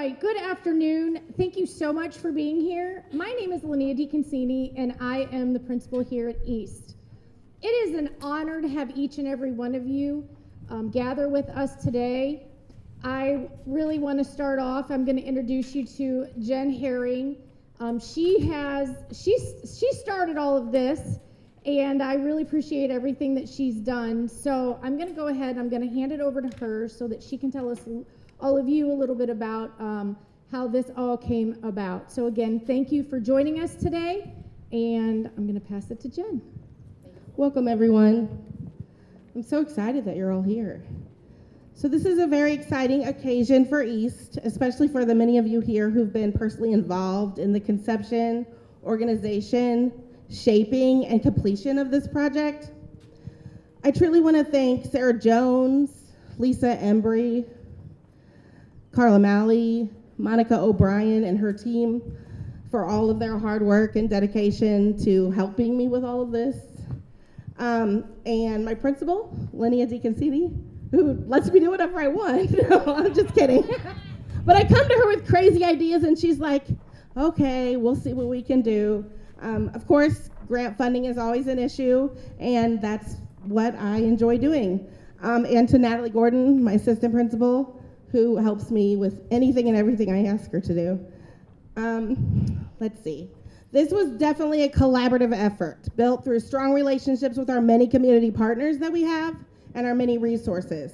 right, good afternoon. Thank you so much for being here. My name is Linnea DiConsini, and I am the principal here at East. It is an honor to have each and every one of you gather with us today. I really want to start off. I'm going to introduce you to Jen Herring. She started all of this, and I really appreciate everything that she's done. So I'm going to go ahead. I'm going to hand it over to her so that she can tell us, all of you, a little bit about how this all came about. So again, thank you for joining us today, and I'm going to pass it to Jen. Welcome, everyone. I'm so excited that you're all here. So this is a very exciting occasion for East, especially for the many of you here who've been personally involved in the conception, organization, shaping, and completion of this project. I truly want to thank Sarah Jones, Lisa Embry, Carla Malley, Monica O'Brien, and her team for all of their hard work and dedication to helping me with all of this. And my principal, Linnea DiConsini, who lets me do whatever I want. No, I'm just kidding. But I come to her with crazy ideas, and she's like, okay, we'll see what we can do. Of course, grant funding is always an issue, and that's what I enjoy doing. And to Natalie Gordon, my assistant principal, who helps me with anything and everything I ask her to do. Let's see. This was definitely a collaborative effort built through strong relationships with our many community partners that we have and our many resources.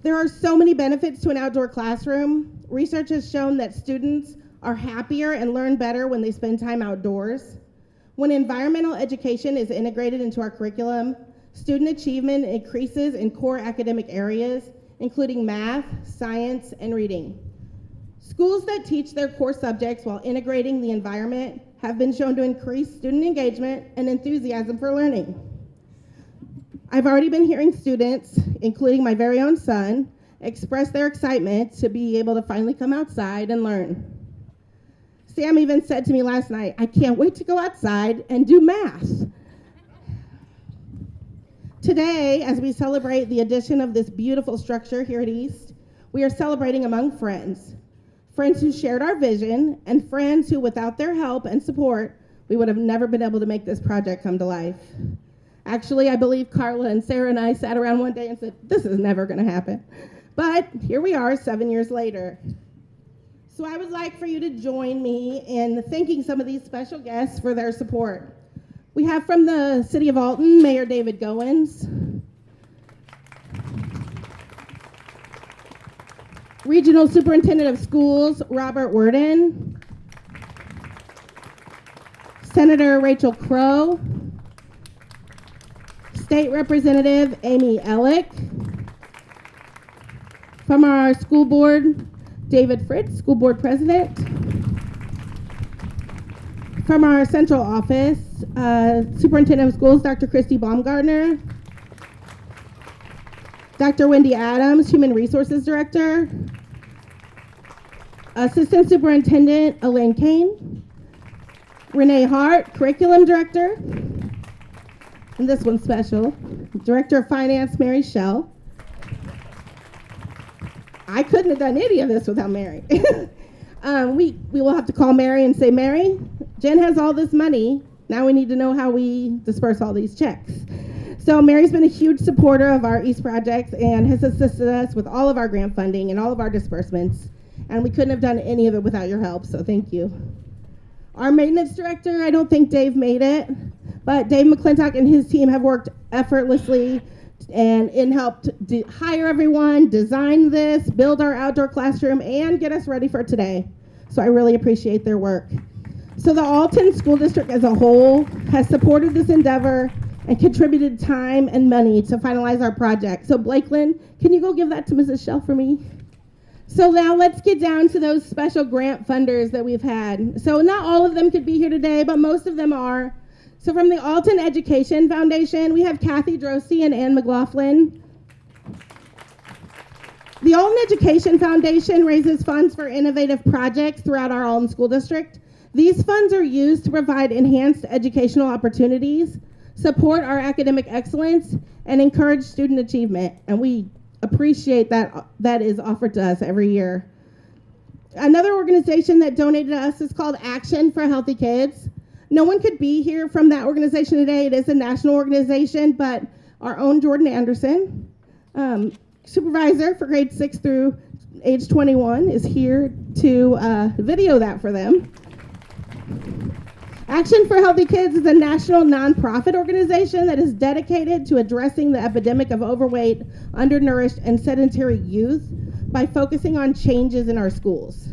There are so many benefits to an outdoor classroom. Research has shown that students are happier and learn better when they spend time outdoors. When environmental education is integrated into our curriculum, student achievement increases in core academic areas, including math, science, and reading. Schools that teach their core subjects while integrating the environment have been shown to increase student engagement and enthusiasm for learning. I've already been hearing students, including my very own son, express their excitement to be able to finally come outside and learn. Sam even said to me last night, I can't wait to go outside and do math. Today, as we celebrate the addition of this beautiful structure here at East, we are celebrating among friends. Friends who shared our vision, and friends who, without their help and support, we would have never been able to make this project come to life. Actually, I believe Carla and Sarah and I sat around one day and said, this is never going to happen. But here we are 7 years later. So I would like for you to join me in thanking some of these special guests for their support. We have from the City of Alton, Mayor David Goins, Regional Superintendent of Schools, Robert Worden, Senator Rachel Crow, State Representative Amy Ellick, from our school board, David Fritz, school board president, from our central office, Superintendent of Schools, Dr. Christy Baumgartner, Dr. Wendy Adams, Human Resources Director, Assistant Superintendent Elaine Kane, Renee Hart, Curriculum Director, and this one's special, Director of Finance, Mary Schell. I couldn't have done any of this without Mary. We will have to call Mary and say, Mary, Jen has all this money. Now we need to know how we disperse all these checks. So Mary's been a huge supporter of our East projects and has assisted us with all of our grant funding and all of our disbursements. And we couldn't have done any of it without your help, so thank you. Our maintenance director, I don't think Dave made it, but Dave McClintock and his team have worked effortlessly and helped hire everyone, design this, build our outdoor classroom, and get us ready for today. So I really appreciate their work. So the Alton School District as a whole has supported this endeavor and contributed time and money to finalize our project. So Blakeland, can you go give that to Mrs. Schell for me? So now let's get down to those special grant funders that we've had. So not all of them could be here today, but most of them are. So from the Alton Education Foundation, we have Kathy Drosy and Ann McLaughlin. The Alton Education Foundation raises funds for innovative projects throughout our Alton School District. These funds are used to provide enhanced educational opportunities, support our academic excellence, and encourage student achievement. And we appreciate that is offered to us every year. Another organization that donated to us is called Action for Healthy Kids. No one could be here from that organization today. It is a national organization, but our own Jordan Anderson, supervisor for grade 6 through age 21, is here to video that for them. Action for Healthy Kids is a national nonprofit organization that is dedicated to addressing the epidemic of overweight, undernourished, and sedentary youth by focusing on changes in our schools.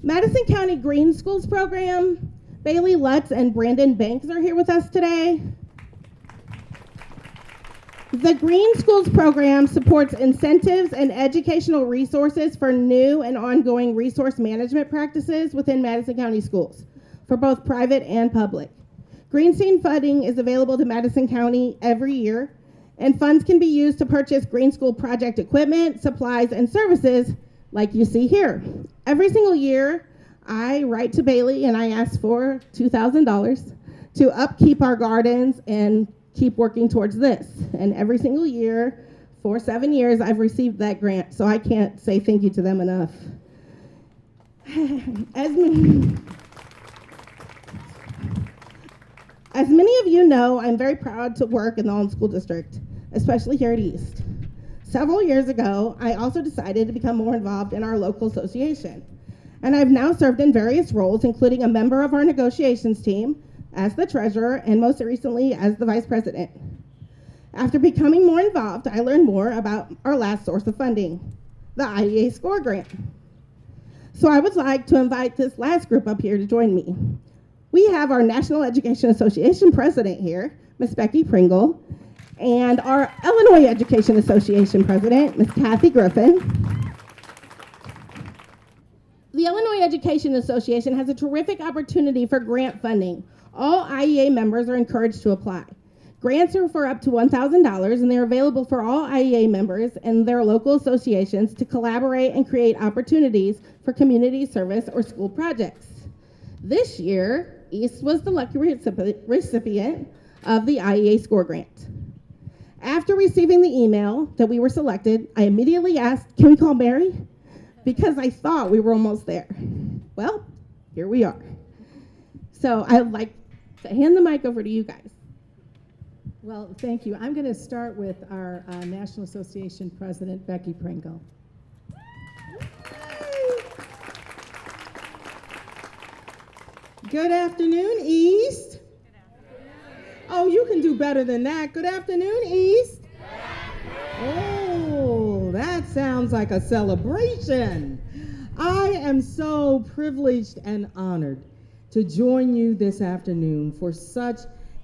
Madison County Green Schools Program, Bailey Lutz and Brandon Banks are here with us today. The Green Schools Program supports incentives and educational resources for new and ongoing resource management practices within Madison County schools, for both private and public. Green Scene funding is available to Madison County every year, and funds can be used to purchase Green School project equipment, supplies, and services like you see here. Every single year, I write to Bailey and I ask for $2,000 to upkeep our gardens and keep working towards this. And every single year, for 7 years, I've received that grant, so I can't say thank you to them enough. As many of you know, I'm very proud to work in the Alton School District, especially here at East. Several years ago, I also decided to become more involved in our local association. And I've now served in various roles, including a member of our negotiations team, as the treasurer, and most recently as the vice president. After becoming more involved, I learned more about our last source of funding, the IEA SCORE grant. So I would like to invite this last group up here to join me. We have our National Education Association president here, Ms. Becky Pringle, and our Illinois Education Association president, Ms. Kathy Griffin. The Illinois Education Association has a terrific opportunity for grant funding. All IEA members are encouraged to apply. Grants are for up to $1,000, and they're available for all IEA members and their local associations to collaborate and create opportunities for community service or school projects. This year, East was the lucky recipient of the IEA SCORE grant. After receiving the email that we were selected, I immediately asked, can we call Mary? Because I thought we were almost there. Well, here we are. So I'd like to hand the mic over to you guys. Well, thank you. I'm going to start with our National Association President, Becky Pringle. Good afternoon, East. Oh, you can do better than that. Good afternoon, East. Oh, that sounds like a celebration. I am so privileged and honored to join you this afternoon for such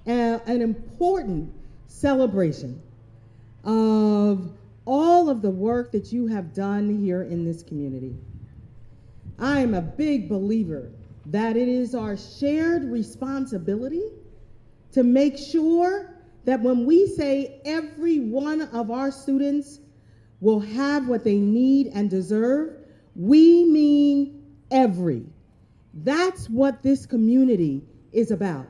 an important celebration of all of the work that you have done here in this community. I am a big believer that it is our shared responsibility to make sure that when we say every one of our students will have what they need and deserve, we mean every. That's what this community is about.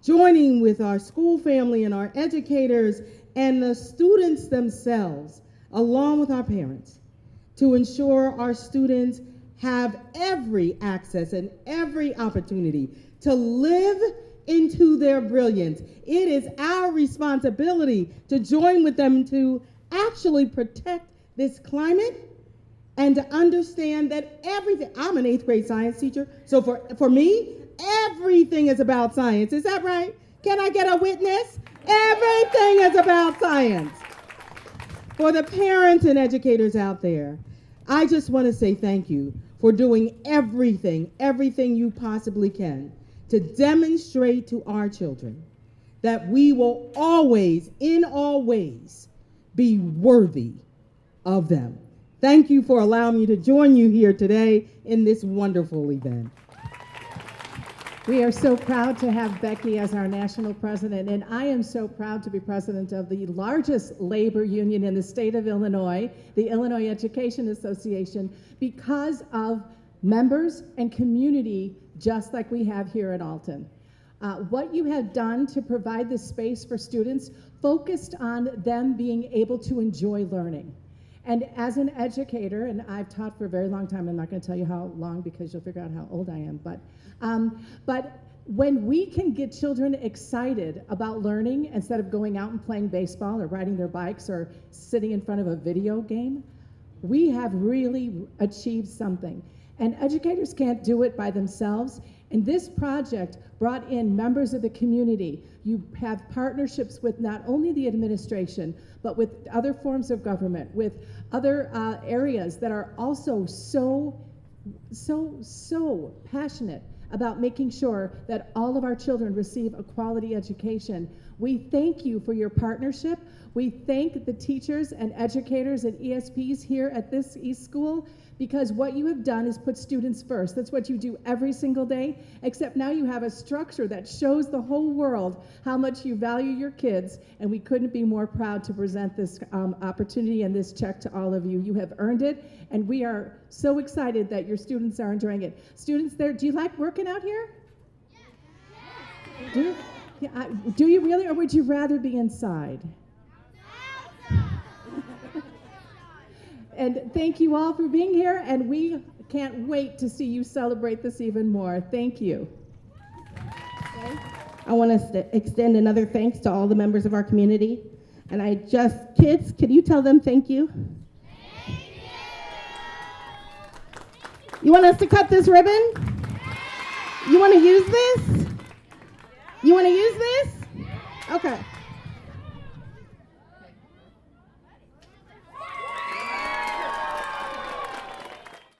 Joining with our school family and our educators and the students themselves, along with our parents, to ensure our students have every access and every opportunity to live into their brilliance. It is our responsibility to join with them to actually protect this climate and to understand that everything, I'm an 8th grade science teacher, so for me, everything is about science. Is that right? Can I get a witness? Everything is about science. For the parents and educators out there, I just want to say thank you for doing everything you possibly can to demonstrate to our children that we will always, in all ways, be worthy of them. Thank you for allowing me to join you here today in this wonderful event. We are so proud to have Becky as our national president, and I am so proud to be president of the largest labor union in the state of Illinois, the Illinois Education Association, because of members and community just like we have here at Alton. What you have done to provide this space for students focused on them being able to enjoy learning. And as an educator, and I've taught for a very long time, I'm not going to tell you how long because you'll figure out how old I am, but when we can get children excited about learning instead of going out and playing baseball or riding their bikes or sitting in front of a video game, we have really achieved something. And educators can't do it by themselves. And this project brought in members of the community. You have partnerships with not only the administration, but with other forms of government, with other areas that are also so passionate about making sure that all of our children receive a quality education. We thank you for your partnership. We thank the teachers and educators and ESPs here at this East School, because what you have done is put students first. That's what you do every single day, except now you have a structure that shows the whole world how much you value your kids, and we couldn't be more proud to present this opportunity and this check to all of you. You have earned it, and we are so excited that your students are enjoying it. Students there, do you like working out here? Yes. Do you really, or would you rather be inside? And thank you all for being here, and we can't wait to see you celebrate this even more. Thank you. Okay. I want to extend another thanks to all the members of our community. And kids, can you tell them thank you? Thank you. You want us to cut this ribbon? You want to use this? You want to use this? Okay.